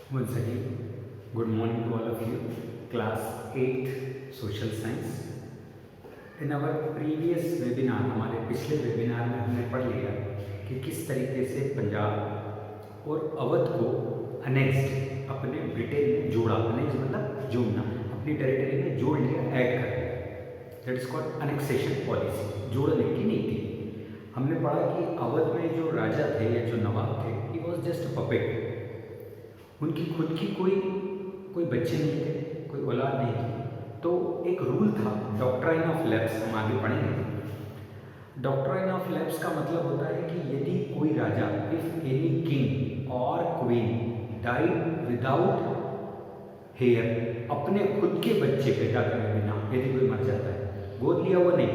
Once again, good morning to all of you. Class 8 Social Science. In our previous webinar, हमारे पिछले webinar में हमने पढ़ लिया कि किस तरीके से पंजाब और अवध को अनेक्स्ड अपने ब्रिटेन में जोड़ा। अनेक्स मतलब जोड़ना, अपनी टेरिटरी में जोड़ लिया, ऐड कर लिया। That is called annexation policy, जोड़ने की नीति। हमने पढ़ा कि अवध में जो राजा थे या जो नवाब थे, he was just a puppet. उनकी खुद की कोई बच्चे नहीं थे, कोई औलाद नहीं थी। तो एक रूल था, डॉक्ट्राइन ऑफ लैप्स, हम आगे पढ़ेंगे। डॉक्ट्राइन ऑफ लैप्स का मतलब होता है कि यदि कोई राजा, इफ एनी किंग और क्वीन डाइड विदाउट हेयर, अपने खुद के बच्चे पैदा करे बिना, यदि कोई मर जाता है, गोद लिया वो नहीं,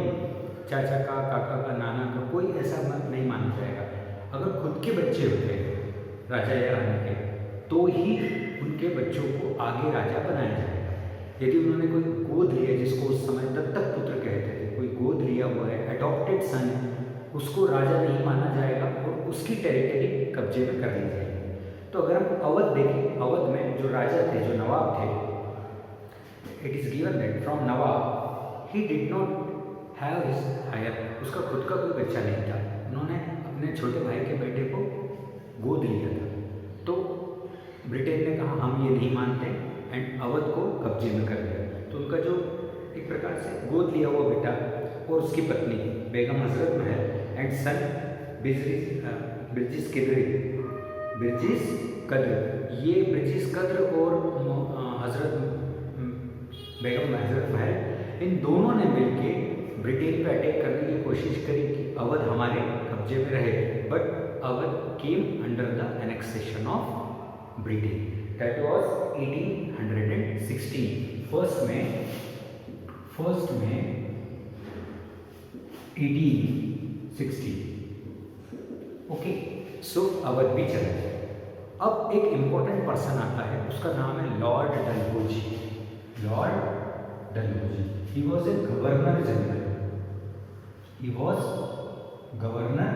चाचा का, काका का, नाना का, कोई ऐसा नहीं माना जाएगा। अगर खुद के बच्चे होते राजा या रानी के, तो ही उनके बच्चों को आगे राजा बनाया जाएगा। यदि उन्होंने कोई गोद लिया, जिसको उस समय दत्तक पुत्र कहते थे, कोई गोद लिया हुआ है, अडॉप्टेड सन, उसको राजा नहीं माना जाएगा और उसकी टेरिटरी कब्जे में कर ली जाएगी। तो अगर हम अवध देखें, अवध में जो राजा थे, जो नवाब थे, it is given that from नवाब he did not have his heir, उसका खुद का कोई बच्चा नहीं था। उन्होंने अपने छोटे भाई के बेटे को गोद लिया था। तो ब्रिटेन ने कहा हम ये नहीं मानते एंड अवध को कब्जे में कर लिया। तो उनका जो एक प्रकार से गोद लिया हुआ बेटा और उसकी पत्नी Begum Hazrat Mahal and sun bridges कद्र, ये ब्रिजिस कद्र और बेगम हजरत महल, इन दोनों ने मिलके ब्रिटेन पे अटैक करने की कोशिश करी कि अवध हमारे कब्जे में रहे। But Awadh came under the annexation of Britain, that was 1816। First में 1816। ओके, सो अवध भी चला गया। अब एक इंपॉर्टेंट पर्सन आता है, उसका नाम है Lord Dalhousie. Lord Dalhousie, he was a governor general. He was governor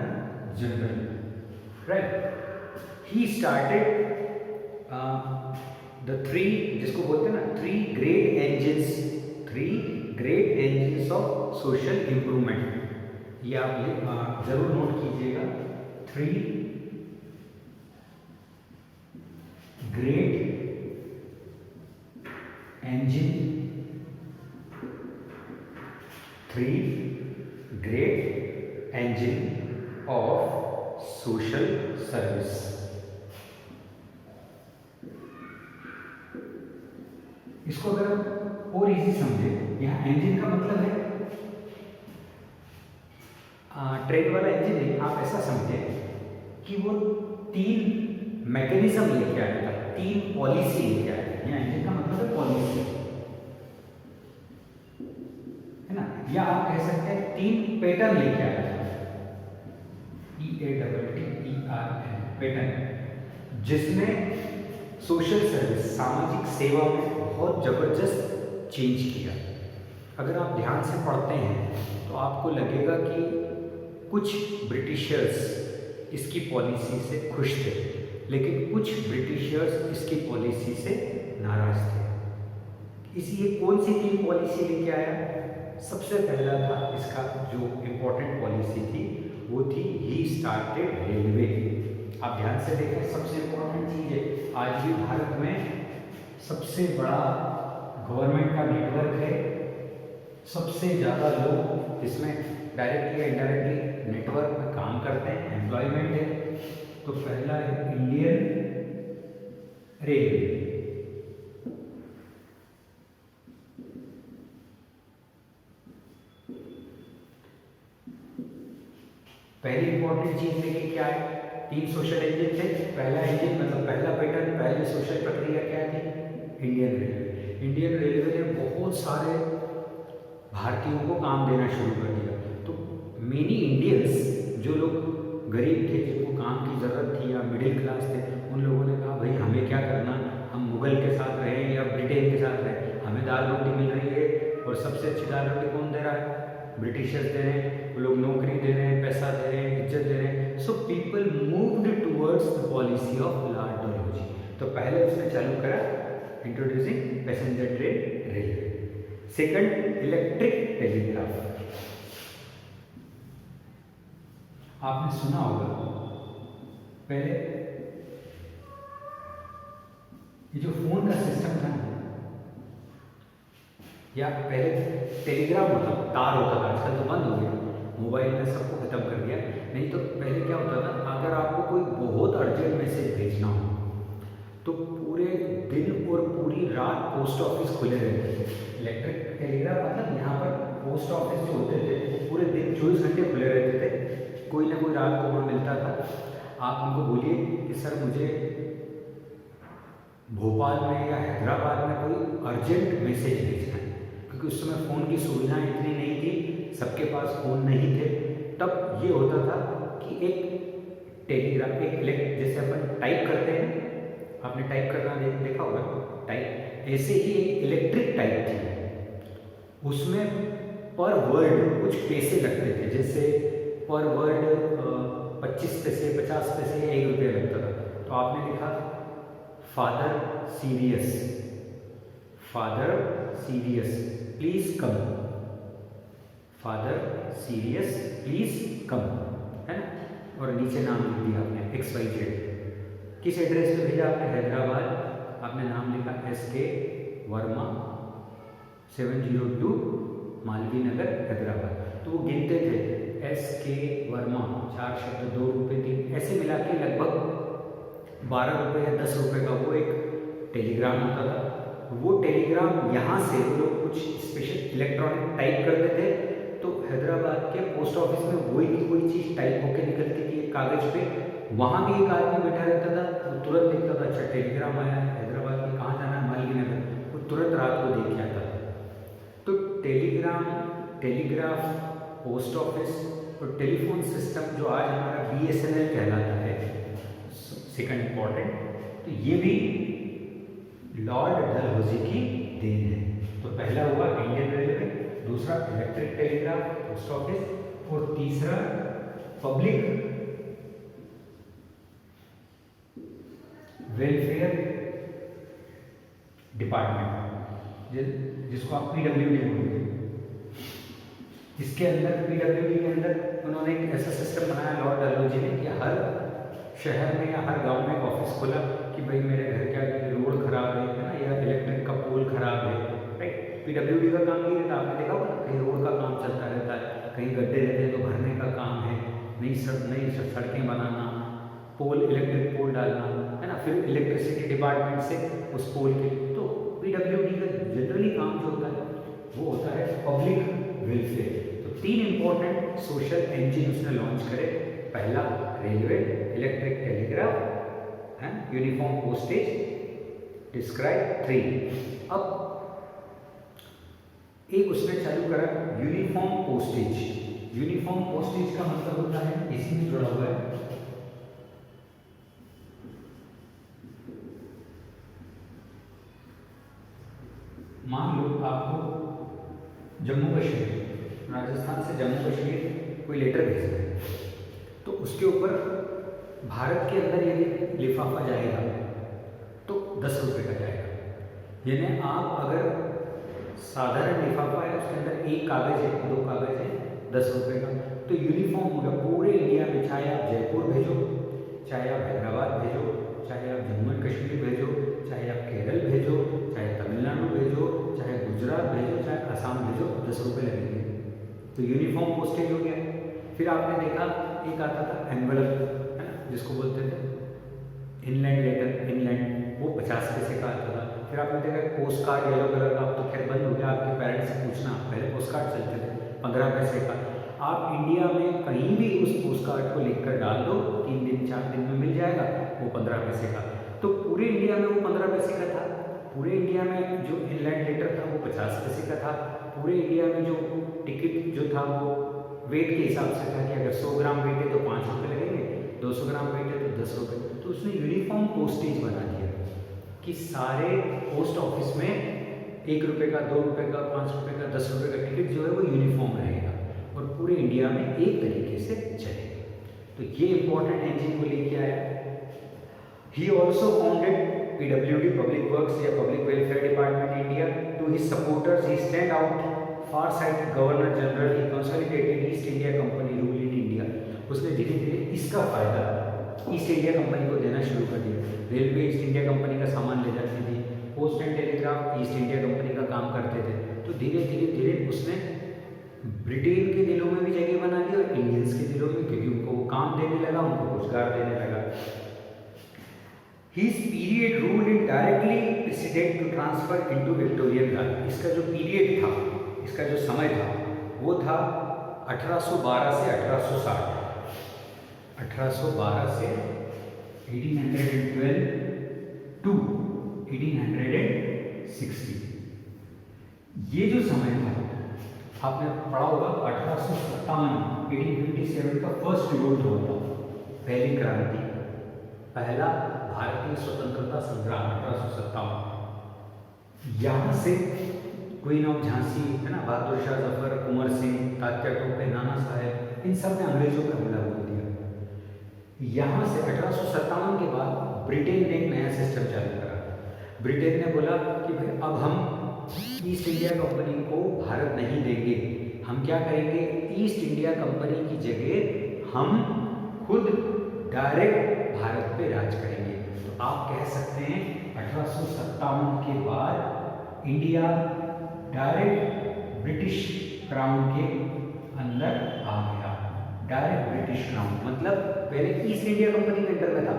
general, right. He started the three, जिसको बोलते हैं ना, three great engines of social improvement. ये आप जरूर नोट कीजिएगा, three great engine of social service. इसको अगर हम और इजी समझे, यहाँ इंजन का मतलब है ट्रेन वाला इंजन नहीं, आप ऐसा समझे कि वो तीन मैकेनिज्म लेके आया था, तीन पॉलिसी लेके आया था। यहाँ इंजन का मतलब है पॉलिसी, है ना, या आप कह सकते हैं तीन पैटर्न लेके आया था, PATTERN, पैटर्न, जिसमें सोशल सर्विस, सामाजिक सेवा में बहुत ज़बरदस्त चेंज किया। अगर आप ध्यान से पढ़ते हैं तो आपको लगेगा कि कुछ ब्रिटिशर्स इसकी पॉलिसी से खुश थे, लेकिन कुछ ब्रिटिशर्स इसकी पॉलिसी से नाराज थे। इसलिए कौन सी तीन पॉलिसी लेके आया? सबसे पहला था इसका जो इम्पोर्टेंट पॉलिसी थी, वो थी ही स्टार्टेड रेलवे। आप ध्यान से देखें, सबसे इम्पोर्टेंट चीज़ है, आज भी भारत में सबसे बड़ा गवर्नमेंट का नेटवर्क है, सबसे ज़्यादा लोग इसमें डायरेक्टली या इनडायरेक्टली नेटवर्क में काम करते हैं, एम्प्लॉयमेंट है। तो पहला है इंडियन रेलवे। पहली इंपॉर्टेंट चीज देखिए क्या है, तीन सोशल इंजन थे। पहला इंजन मतलब पहला पैटर्न, पहली सोशल प्रक्रिया क्या थी? Indian railway. इंडियन रेलवे ने बहुत सारे भारतीयों को काम देना शुरू कर दिया। तो मेनी इंडियंस, जो लोग गरीब थे, जिनको काम की ज़रूरत थी या मिडिल क्लास थे, उन लोगों ने कहा भाई हमें क्या करना, हम मुगल के साथ रहें या ब्रिटेन के साथ रहें, हमें दाल रोटी मिल रही है। और सबसे अच्छी दाल रोटी कौन दे रहा है? ब्रिटिशर्स दे रहे हैं, वो लोग नौकरी दे रहे हैं, पैसा दे रहे हैं, इज्जत दे रहे हैं। So people moved towards the policy of Lord Dalhousie. तो पहले उसने चालू करा introducing passenger train railway. Second, electric telegraph. आपने सुना होगा पहले ये जो फोन का सिस्टम था या पहले टेलीग्राफ होता तार होता था, आजकल तो बंद हो गया, मोबाइल ने सबको खत्म कर दिया। नहीं तो पहले क्या होता था, अगर आपको कोई बहुत अर्जेंट मैसेज भेजना हो तो पूरे दिन और पूरी रात पोस्ट ऑफिस खुले रहते थे। इलेक्ट्रिक टेलीग्राफ मतलब यहाँ पर पोस्ट ऑफिस जो होते थे वो पूरे दिन 24 घंटे खुले रहते थे, कोई ना कोई रात को वहाँ मिलता था। आप उनको बोलिए कि सर मुझे भोपाल में या हैदराबाद में कोई अर्जेंट मैसेज भेजना है, क्योंकि उस समय फ़ोन की सुविधा इतनी नहीं थी, सबके पास फ़ोन नहीं थे। तब ये होता था कि एक टेलीग्राफ, एक जैसे अपन टाइप करते हैं, आपने टाइप करना देखा होगा टाइप, ऐसे ही एक इलेक्ट्रिक टाइप थी, उसमें पर वर्ड कुछ पैसे लगते थे, जैसे पर वर्ड 25 पैसे, 50 पैसे या 1 रुपया लगता था। तो आपने लिखा father serious, father serious please come, father serious please come, है ना, और नीचे नाम लिख दिया आपने XYZ। किस एड्रेस पे भेजा आपने? हैदराबाद, आपने नाम लिखा SK वर्मा 702 मालवीय नगर हैदराबाद। तो वो गिनते थे SK वर्मा, 4 शब्द, 2 रुपये 3, ऐसे मिला के लगभग 12 रुपये या 10 रुपये का वो एक टेलीग्राम होता था। वो टेलीग्राम यहाँ से वो लोग कुछ स्पेशल इलेक्ट्रॉनिक टाइप करते थे, तो हैदराबाद के पोस्ट ऑफिस में वही की कोई चीज़ टाइप होकर निकलती थी एक कागज़ पे, वहाँ भी एक आदमी बैठा रहता था, वो तुरंत देखता था अच्छा टेलीग्राम आया है हैदराबाद में, कहाँ जाना है? मालवीय नगर, वो तुरंत रात को देख के आता था। तो टेलीग्राफ, पोस्ट ऑफिस और टेलीफोन सिस्टम जो आज हमारा BSNL कहलाता है, सेकंड इम्पॉर्टेंट, तो ये भी लॉर्ड डलहौजी की देन है। तो पहला हुआ इंडियन रेलवे, दूसरा इलेक्ट्रिक टेलीग्राफ, पोस्ट ऑफिस, और तीसरा पब्लिक वेलफेयर डिपार्टमेंट, जिसको आप PWD बोलते हैं। इसके अंदर PWD के अंदर उन्होंने एक ऐसा सिस्टम बनाया लॉर्ड डलहौजी ने कि हर शहर में या हर गांव में एक ऑफिस खोला कि भाई मेरे घर के आगे रोड खराब है ना, या इलेक्ट्रिक का पोल खराब है, राइट। PWD का काम नहीं रहता, आपने देखा होगा कहीं रोड का काम चलता रहता है, कहीं गड्ढे रहते हैं तो भरने का काम है, नई सड़कें बनाना, पोल, इलेक्ट्रिक पोल डालना, है ना, फिर इलेक्ट्रिसिटी डिपार्टमेंट से उस पोल के, तो PWD का जनरली काम जो होता है वो होता है पब्लिक वेलफेयर। तो 3 इंपॉर्टेंट सोशल इंजिन उसने लॉन्च करे, पहला railway, electric telegraph and uniform postage, describe 3। अब एक उसने चालू करा यूनिफॉर्म पोस्टेज। यूनिफॉर्म पोस्टेज का मतलब होता है, इसी में जुड़ा हुआ है, मान लो आपको जम्मू कश्मीर, राजस्थान से जम्मू कश्मीर कोई लेटर भेजना है, तो उसके ऊपर भारत के अंदर यदि लिफाफा जाएगा तो 10 रुपये का जाएगा। यानी आप अगर साधारण लिफाफा है उसके अंदर एक कागज़ है, 2 कागज़ है, 10 रुपये का। तो यूनिफॉर्म होगा पूरे इंडिया में, चाहे आप जयपुर भेजो, चाहे आप हैदराबाद भेजो, चाहे आप जम्मू एंड कश्मीर भेजो, चाहे आप केरल भेजो, चाहे तमिलनाडु भेजो, चाहे गुजरात भेजो, चाहे असम भेजो, 10 रुपये लगेंगे। तो यूनिफॉर्म पोस्टेज हो गया। फिर आपने देखा एक आता था एनवलप, है ना, जिसको बोलते थे इनलैंड लेटर, इनलैंड, वो 50 पैसे का आता था। फिर आपने देखा पोस्ट कार्ड येलो कलर का, अब तो खैर बंद हो गया, आपके पेरेंट्स से पूछना, पहले पोस्ट कार्ड चलते थे 15 पैसे का। आप इंडिया में कहीं भी उस पोस्ट कार्ड को लिखकर डाल दो, 3 दिन 4 दिन में मिल जाएगा, वो 15 पैसे का। तो पूरे इंडिया में वो 15 पैसे का था। पूरे इंडिया में जो इनलैंड लेटर था वो 50 पैसे का था। पूरे इंडिया में जो टिकट जो था वो वेट के हिसाब से था कि अगर 100 ग्राम वेट है तो 5 रुपये लगेंगे, 200 ग्राम वेट है तो 10 रुपये। तो उसने यूनिफॉर्म पोस्टेज बना दिया कि सारे पोस्ट ऑफिस में 1 रुपये का, 2 रुपये का, 5 रुपये का, 10 रुपये का टिकट जो है वो यूनिफॉर्म रहेगा और पूरे इंडिया में एक तरीके से चलेगा। तो ये इंपॉर्टेंट इंजिन को लेके आया। He also founded PWD public works या public welfare department India. To his supporters he stand out far side governor general, he consolidated East India Company rule in India. उसने धीरे धीरे इसका फायदा ईस्ट इंडिया कंपनी को देना शुरू कर दिया। रेलवे ईस्ट इंडिया कंपनी का सामान ले जाती थी, post and telegraph east India company का काम करते थे। तो धीरे धीरे धीरे उसने ब्रिटेन के दिलों में भी जगह बना ली और इंडियंस के दिलों में, क्योंकि उनको वो काम देने लगा, उनको रोजगार देने लगा। His period ruled in directly preceded to transfer into Victorian Raj। इसका जो पीरियड था, इसका जो समय था, वो था 1812 से 1860। 1812 से 1812 टू 1860। ये जो समय था, आपने पढ़ा होगा 1857 का फर्स्ट रिवोल्ट हुआ था, पहली क्रांति, पहला भारतीय स्वतंत्रता संग्राम 1857। यहाँ से क्वीन ऑफ झांसी है ना, बहादुर शाह जफर, कुंवर सिंह, तात्या टोपे, नाना साहेब, इन सब ने अंग्रेजों का हमला बोल दिया। यहाँ से 1857 के बाद ब्रिटेन ने एक नया सिस्टम चालू करा। ब्रिटेन ने बोला कि भाई अब हम ईस्ट इंडिया कंपनी को भारत नहीं देंगे, हम क्या करेंगे, ईस्ट इंडिया कंपनी की जगह हम खुद डायरेक्ट भारत पे राज करेंगे। तो आप कह सकते हैं 1857 के बाद इंडिया डायरेक्ट ब्रिटिश क्राउन के अंदर आ गया। डायरेक्ट ब्रिटिश क्राउन मतलब पहले ईस्ट इंडिया कंपनी के अंडर में था।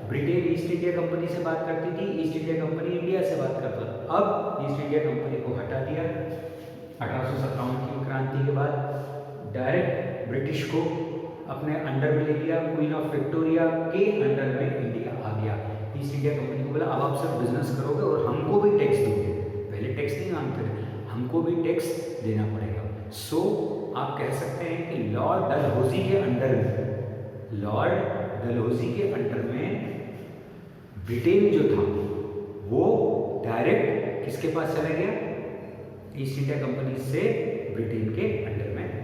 ब्रिटेन ईस्ट इंडिया कंपनी से बात करती थी, ईस्ट इंडिया कंपनी इंडिया से बात करता था। अब ईस्ट इंडिया कंपनी को हटा दिया 1857 की क्रांति के बाद, डायरेक्ट ब्रिटिश को अपने अंडर में ले लिया। क्वीन ऑफ विक्टोरिया के अंडर में इंडिया आ गया। ईस्ट इंडिया कंपनी को बोला अब आप सिर्फ बिजनेस करोगे और हमको भी टैक्स दोगे। पहले टैक्स नहीं मांगते थे, हमको भी टैक्स देना पड़ेगा। सो आप कह सकते हैं कि लॉर्ड डलहौजी के अंडर में, लॉर्ड डलहौजी के अंडर में ब्रिटेन जो था वो डायरेक्ट किसके पास चला गया, ईस्ट इंडिया कंपनी से ब्रिटेन के अंडर में आ गया।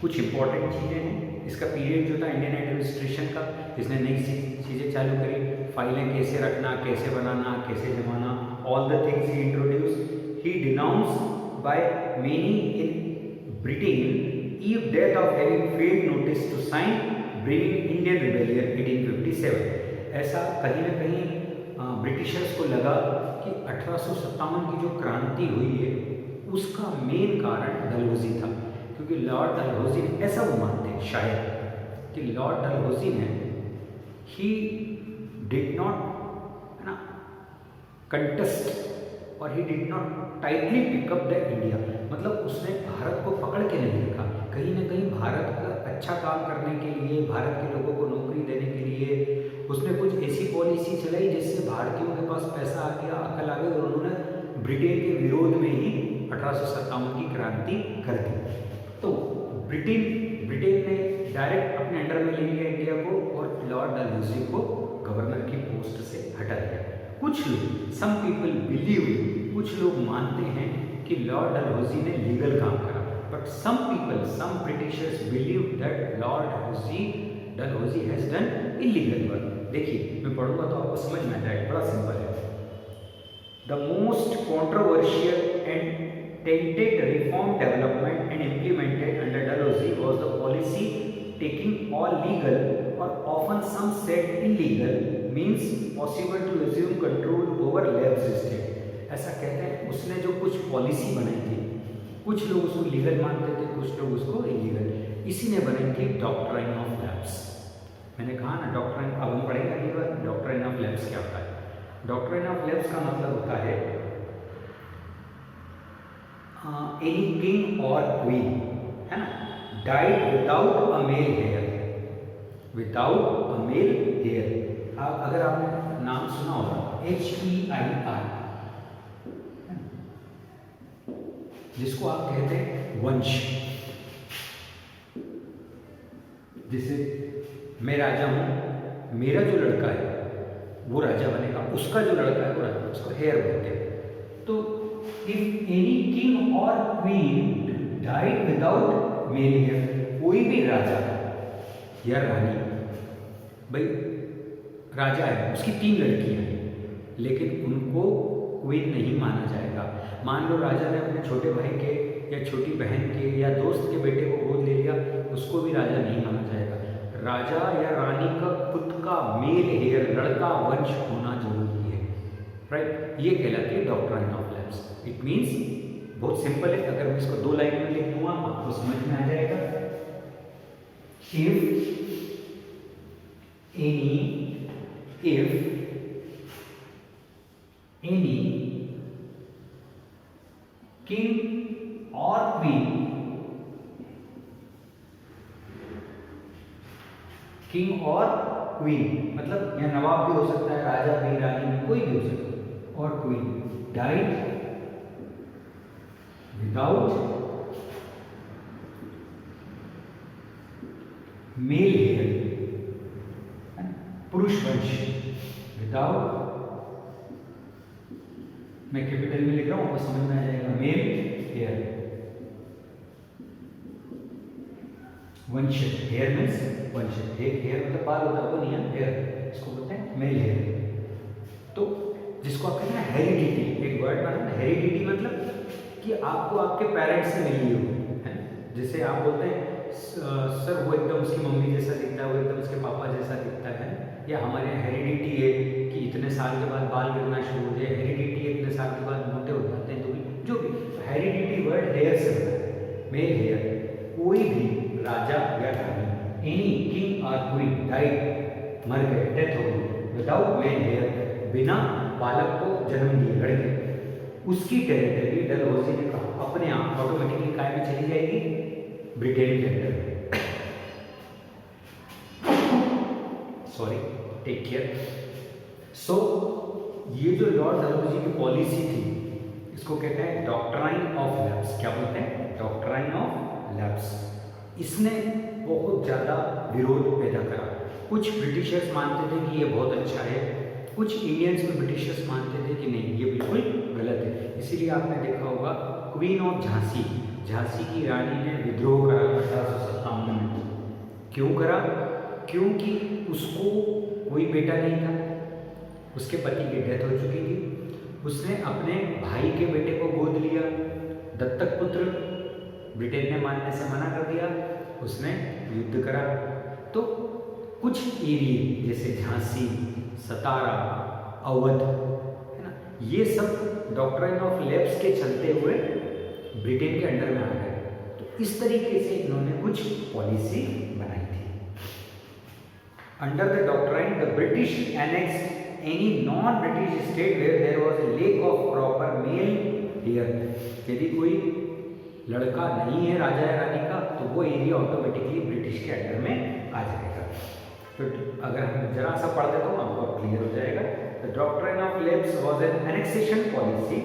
कुछ इंपॉर्टेंट चीज़ें हैं। इसका पीरियड जो था इंडियन एडमिनिस्ट्रेशन का, इसने नई चीज़ें चालू करी, फाइलें कैसे रखना, कैसे बनाना, कैसे जमाना, all the things he introduce. He denounce by many in Britain eve death of having failed notice to sign bringing Indian rebellion 1857। ऐसा कहीं ना कहीं ब्रिटिशर्स को लगा कि 1857 की जो क्रांति हुई है उसका मेन कारण डलहौजी था, क्योंकि लॉर्ड डलहौजी ने, ऐसा वो मानते हैं शायद कि लॉर्ड डलहौजी ने ही डिड नॉट है ना कंटेस्ट और ही did not tightly pick up the India, मतलब उसने भारत को पकड़ के नहीं रखा। कहीं ना कहीं भारत का अच्छा काम करने के लिए, भारत के लोगों को नौकरी देने के लिए उसने कुछ ऐसी पॉलिसी चलाई जिससे भारतीयों के पास पैसा आ गया, अकल आ गई और उन्होंने ब्रिटेन के विरोध में ही 1857 की क्रांति कर दी। तो ब्रिटेन ने डायरेक्ट अपने अंडर में ले लिया इंडिया को और लॉर्ड डलहौजी को गवर्नर की पोस्ट से हटा दिया। कुछ लोग, सम पीपल बिलीव, कुछ लोग मानते हैं कि लॉर्ड डलहौजी ने लीगल काम करा, but some people, some Britishers believe that Lord Dalhousie has done illegal work. देखिए मैं पढ़ूंगा तो आपको समझ में आ जाएगा, बड़ा सिंपल है। The most controversial and tainted reform development and implemented under Dalhousie was the policy taking all legal or often some said illegal means possible to assume control over labs state। ऐसा कहते हैं उसने जो कुछ policy बनाई थी, कुछ लोग उसको लीगल मानते थे, कुछ लोग उसको इलीगल, इसी ने बनाई थी डॉक्ट्राइन ऑफ लैब्स। मैंने कहा ना डॉक्ट्राइन, अब हम पढ़ेंगे अगली बार डॉक्ट्राइन ऑफ लैब्स क्या होता है। डॉक्ट्राइन ऑफ लैब्स का मतलब होता है any king or queen है ना died without a male heir, without a male heir। अगर आपने नाम सुना होगा HEIR, जिसको आप कहते हैं वंश, जैसे मैं राजा हूं, मेरा जो लड़का है वो राजा बनेगा, उसका जो लड़का है वो राजा, उसको हेयर बोलते हैं। तो if any king or queen died without male heir, कोई भी राजा या रानी, भाई राजा है, उसकी 3 लड़कियां हैं, लेकिन उनको क्वीन नहीं माना जाएगा। मान लो राजा ने अपने छोटे भाई के या छोटी बहन के या दोस्त के बेटे को गोद ले लिया, उसको भी राजा नहीं माना जाएगा। राजा या रानी का खुद का मेल हेयर, लड़का वंश होना जरूरी है, राइट। ये कहलाती है doctrine of lapse. It means बहुत सिंपल है, अगर मैं इसको 2 लाइन में लिख दूंगा आपको समझ में आ जाएगा। if any king or queen, king और क्वीन मतलब यह नवाब भी हो सकता है, राजा भी, रानी भी, कोई भी हो सकता है, और queen died without male heir, पुरुष वंश, विदाउट, मैं कैपिटल में लिख रहा हूं, आपको समझ में आ जाएगा, मेल हेयर, वंश, हेयर मीन्स वंश, एक हेयर मतलब बाल होता है वो नहीं है, हेयर इसको बोलते हैं मेल हेयर। तो जिसको आप कहते हैं हेरिडिटी, एक वर्ड बना है हेरिडिटी, मतलब कि आपको आपके पेरेंट्स से मिली हो, है ना। जैसे आप बोलते हैं सर वो एकदम उसकी मम्मी जैसा दिखता है, वो एकदम उसके पापा जैसा दिखता है, या हमारे हेरिडिटी है कि इतने साल के बाद बाल गिरना शुरू हो जाए, हेरिडिटी है इतने साल के बाद मोटे हो जाते हैं, तो भी जो भी हेरिडिटी वर्ड हेयर से बना है, मेल हेयर। कोई भी राजा या रानी, एनी किंग और क्वीन डाइड, मर गए, डेथ हो गई, विदाउट मेल हेयर, बिना बालक को जन्म दिए, लड़के, उसकी टेरिटरी डलहौजी ने कहा अपने आप ऑटोमेटिकली काय में चली जाएगी, ब्रिटेन के अंदर में। Sorry, take care. सो ये जो लॉर्ड डलहौजी की पॉलिसी थी, इसको कहते हैं डॉक्ट्राइन ऑफ लैप्स। क्या बोलते हैं? Doctrine of lapse. इसने बहुत ज़्यादा विरोध पैदा करा। कुछ ब्रिटिशर्स मानते थे कि ये बहुत अच्छा है, कुछ इंडियंस में ब्रिटिशर्स मानते थे कि नहीं ये बिल्कुल गलत है। इसीलिए आपने देखा होगा क्वीन ऑफ झांसी, झांसी की रानी ने विद्रोह करा 1857 में। क्यों करा? क्योंकि उसको कोई बेटा नहीं था, उसके पति की डेथ हो चुकी थी, उसने अपने भाई के बेटे को गोद लिया, दत्तक पुत्र, ब्रिटेन ने मानने से मना कर दिया, उसने युद्ध करा। तो कुछ एरिया जैसे झांसी, सतारा, अवध, है ना, ये सब डॉक्ट्राइन ऑफ लैप्स के चलते हुए ब्रिटेन के अंडर में आ गए। तो इस तरीके से इन्होंने कुछ पॉलिसी बनाई थी। Under the doctrine the British annexed any non British state where there was a lack of proper male heir. यदि कोई लड़का नहीं है राजा या रानी का, तो वो एरिया ऑटोमेटिकली ब्रिटिश के अंडर में आ जाएगा। तो अगर हम जरा सा पढ़ देता हूँ आपको क्लियर हो जाएगा। The doctrine of lapse was an annexation policy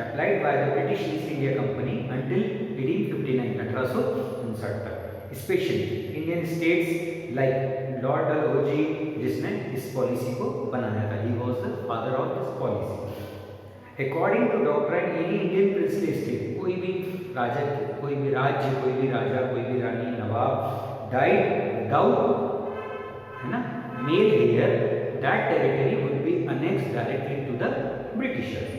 applied by the British East India Company until 1859, 1859 तक। Specially Indian states like Lord Dalhousie, जिसने इस पॉलिसी को बनाया था, he was the father of this policy. According to doctrine any Indian princely state, कोई भी राजा, कोई भी राज्य, कोई भी राजा, कोई भी रानी, नवाब डाइड विदाउट, है ना, male heir, that territory would be annexed directly to the Britishers.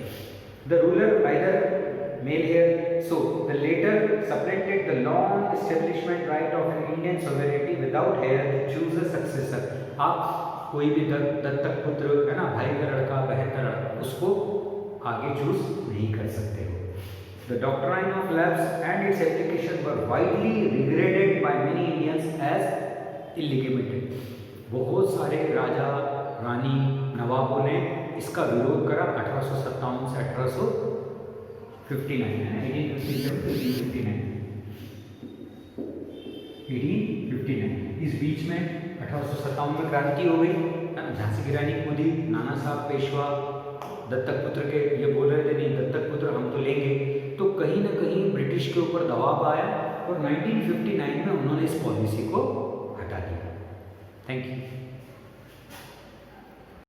The ruler either male hair, so the later supplanted the long establishment right of an Indian sovereignty without hair to choose a successor. आप कोई भी दत्तक पुत्र, है ना, भाई का लड़का, बहन का लड़का, उसको आगे चूज नहीं कर सकते हो। The doctrine of lapse and its application were widely regarded by many Indians as illegitimate. बहुत सारे राजा, रानी, नवाबों ने इसका विरोध करा 1857 से 1859, 1859। इस बीच में 1857 में क्रांति हो गई, झांसी की रानी कूदी, नाना साहब पेशवा दत्तक पुत्र के ये बोल रहे थे नहीं दत्तक पुत्र हम तो लेंगे, तो कहीं ना कहीं ब्रिटिश के ऊपर दबाव आया और 1959 में उन्होंने इस पॉलिसी को हटा दिया। Thank you.